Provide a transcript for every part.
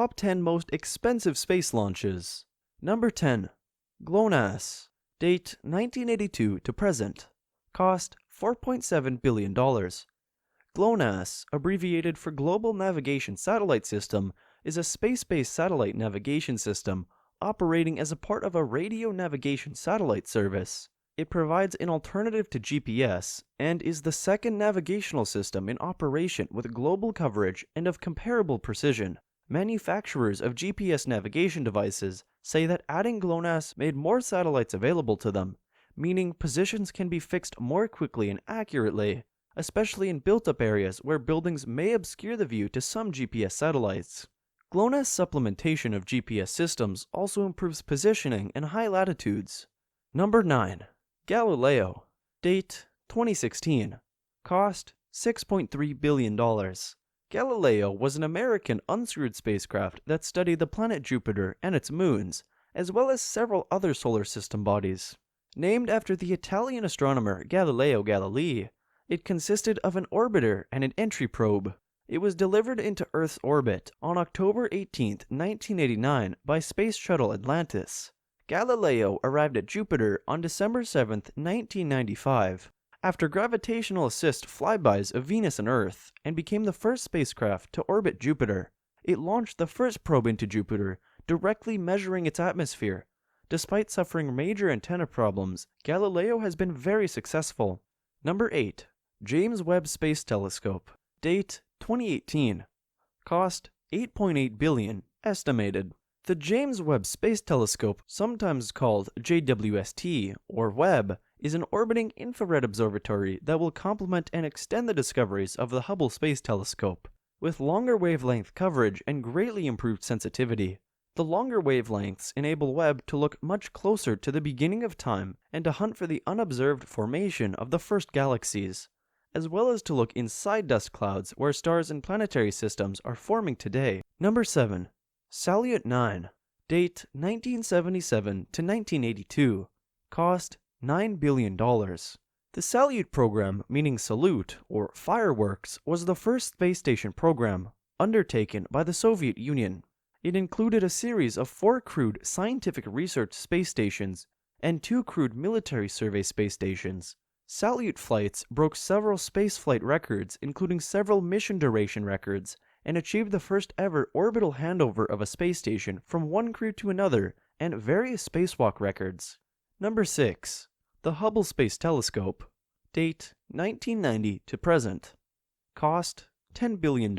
top 10 most expensive space launches. Number 10. GLONASS. Date 1982 to present. Cost $4.7 billion. GLONASS, abbreviated for Global Navigation Satellite System, is a space-based satellite navigation system operating as a part of a radio navigation satellite service. It provides an alternative to GPS and is the second navigational system in operation with global coverage and of comparable precision. Manufacturers of GPS navigation devices say that adding GLONASS made more satellites available to them, meaning positions can be fixed more quickly and accurately, especially in built-up areas where buildings may obscure the view to some GPS satellites. GLONASS supplementation of GPS systems also improves positioning in high latitudes. Number 9. GALILEO. Date 2016. Cost $6.3 billion. GALILEO was an American uncrewed spacecraft that studied the planet Jupiter and its moons, as well as several other solar system bodies. Named after the Italian astronomer Galileo Galilei, it consisted of an orbiter and an entry probe. It was delivered into Earth's orbit on October 18, 1989 by Space Shuttle Atlantis. Galileo arrived at Jupiter on December 7, 1995, after gravitational assist flybys of Venus and Earth, and became the first spacecraft to orbit Jupiter. It launched the first probe into Jupiter, directly measuring its atmosphere. Despite suffering major antenna problems, Galileo has been very successful. Number 8. James Webb Space Telescope. Date 2018. Cost $8.8 billion, estimated. The James Webb Space Telescope, sometimes called JWST or Webb, is an orbiting infrared observatory that will complement and extend the discoveries of the Hubble Space Telescope, with longer wavelength coverage and greatly improved sensitivity. The longer wavelengths enable Webb to look much closer to the beginning of time and to hunt for the unobserved formation of the first galaxies, as well as to look inside dust clouds where stars and planetary systems are forming today. Number 7. Salyut 9. Date 1977 to 1982. Cost $9 billion. The Salyut program, meaning salute or fireworks, was the first space station program undertaken by the Soviet Union. It included a series of 4 crewed scientific research space stations and 2 crewed military survey space stations. Salyut flights broke several spaceflight records, including several mission duration records, and achieved the first ever orbital handover of a space station from one crew to another, and various spacewalk records. Number 6. The Hubble Space Telescope. Date 1990 to present. Cost $10 billion.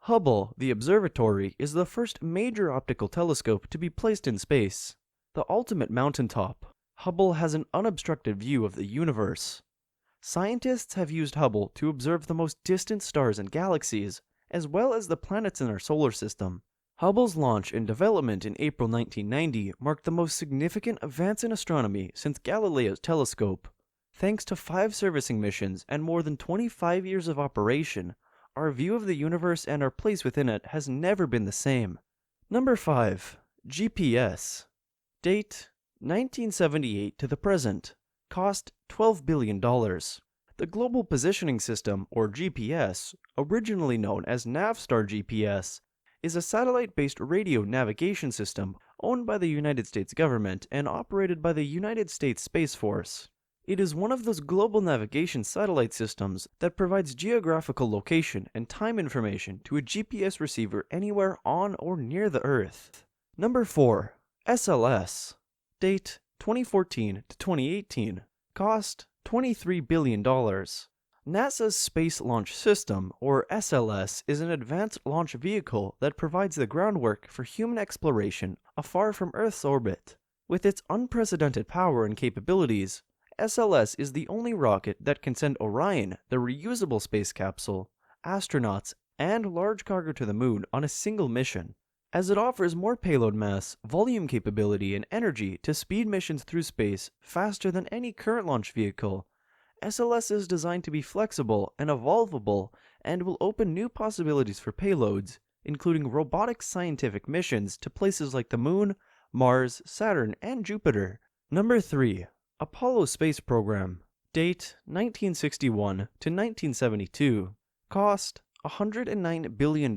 Hubble, the observatory, is the first major optical telescope to be placed in space. The ultimate mountaintop, Hubble has an unobstructed view of the universe. Scientists have used Hubble to observe the most distant stars and galaxies, as well as the planets in our solar system. Hubble's launch and development in April 1990 marked the most significant advance in astronomy since Galileo's telescope. Thanks to 5 servicing missions and more than 25 years of operation, our view of the universe and our place within it has never been the same. Number 5. GPS. Date 1978 to the present. Cost $12 billion. The Global Positioning System, or GPS, originally known as Navstar GPS, is a satellite-based radio navigation system owned by the United States government and operated by the United States Space Force. It is one of those global navigation satellite systems that provides geographical location and time information to a GPS receiver anywhere on or near the Earth. Number 4. SLS. Date 2014 to 2018. Cost $23 billion. NASA's Space Launch System, or SLS, is an advanced launch vehicle that provides the groundwork for human exploration afar from Earth's orbit. With its unprecedented power and capabilities, SLS is the only rocket that can send Orion, the reusable space capsule, astronauts, and large cargo to the moon on a single mission. As it offers more payload mass, volume capability, and energy to speed missions through space faster than any current launch vehicle, SLS is designed to be flexible and evolvable and will open new possibilities for payloads, including robotic scientific missions to places like the Moon, Mars, Saturn, and Jupiter. Number 3. Apollo Space Program. Date 1961 to 1972. Cost $109 billion.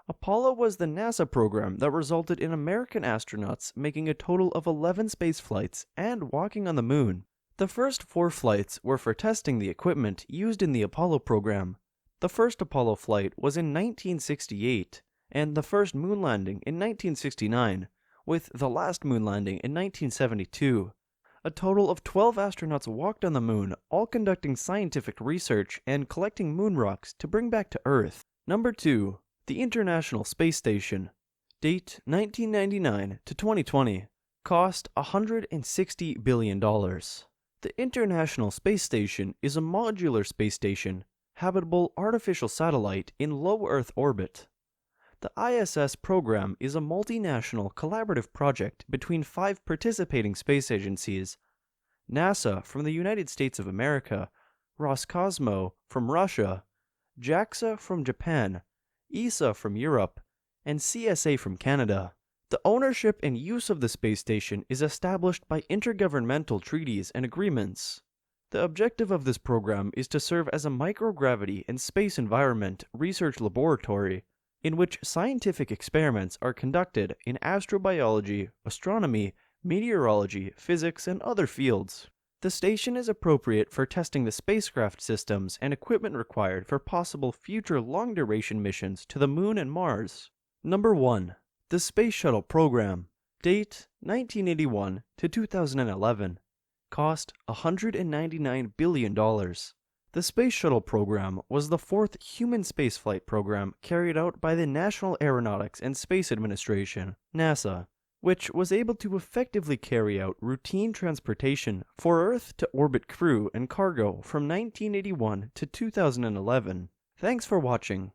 Apollo was the NASA program that resulted in American astronauts making a total of 11 space flights and walking on the moon. The first 4 flights were for testing the equipment used in the Apollo program. The first Apollo flight was in 1968, and the first moon landing in 1969, with the last moon landing in 1972. A total of 12 astronauts walked on the moon, all conducting scientific research and collecting moon rocks to bring back to Earth. Number 2. The International Space Station. Date 1999 to 2020. Cost $160 billion. The International Space Station is a modular space station, habitable artificial satellite in low Earth orbit. The ISS program is a multinational collaborative project between 5 participating space agencies: NASA from the United States of America, Roscosmos from Russia, JAXA from Japan, ESA from Europe, and CSA from Canada. The ownership and use of the space station is established by intergovernmental treaties and agreements. The objective of this program is to serve as a microgravity and space environment research laboratory in which scientific experiments are conducted in astrobiology, astronomy, meteorology, physics, and other fields. The station is appropriate for testing the spacecraft systems and equipment required for possible future long-duration missions to the Moon and Mars. Number 1. The Space Shuttle Program. Date 1981 to 2011. Cost $199 billion. The Space Shuttle Program was the 4th human spaceflight program carried out by the National Aeronautics and Space Administration, NASA, which was able to effectively carry out routine transportation for Earth-to-orbit crew and cargo from 1981 to 2011. Thanks for watching.